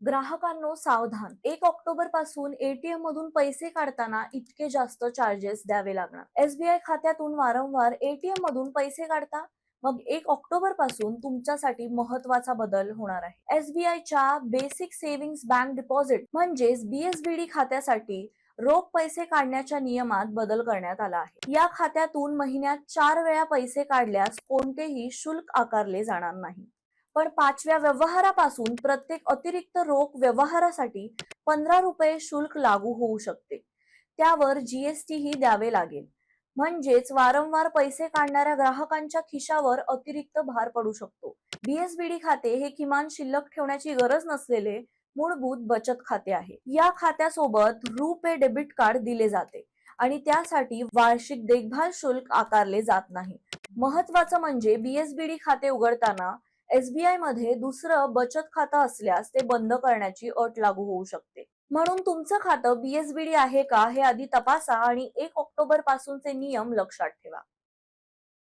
ग्राहकांनो सावधान, 1 ऑक्टोबर पासून एटीएम मधून पैसे काढताना इतके जास्त चार्जेस द्यावे लागणार. एसबीआय खात्यातून वारंवार एटीएम मधून पैसे काढता, मग 1 ऑक्टोबर पासून तुमच्यासाठी महत्वाचा बदल होणार आहे. एसबीआयच्या बेसिक सेव्हिंग्ज बँक डिपॉझिट म्हणजेच बीएसबीडी खात्यासाठी रोख पैसे काढण्याच्या नियमात बदल करण्यात आला आहे. या खात्यातून महिन्यात 4 वेळा पैसे काढल्यास कोणतेही शुल्क आकारले जाणार नाही. पण 5व्या व्यवहारापासून प्रत्येक अतिरिक्त रोख व्यवहारासाठी 15 रुपये शुल्क लागू होऊ शकते. त्यावर जीएसटी ही द्यावे लागेल. म्हणजेच वारंवार पैसे काढणाऱ्या ग्राहकांच्या खिशावर अतिरिक्त भार पडू शकतो. बीएसबीडी खाते हे किमान शिल्लक ठेवण्याची गरज नसलेले मूलभूत बचत खाते आहे. या खात्यासोबत रुपे डेबिट कार्ड दिले जाते आणि त्यासाठी वार्षिक देखभाल शुल्क आकारले जात नाही. महत्वाचं म्हणजे बीएसबीडी खाते उघडताना एसबीआय मध्ये दुसरं बचत खातं असल्यास ते बंद करण्याची अट लागू होऊ शकते. म्हणून तुमचं खातं बीएसबीडी आहे का हे आधी तपासा आणि 1 ऑक्टोबर पासूनचे नियम लक्षात ठेवा.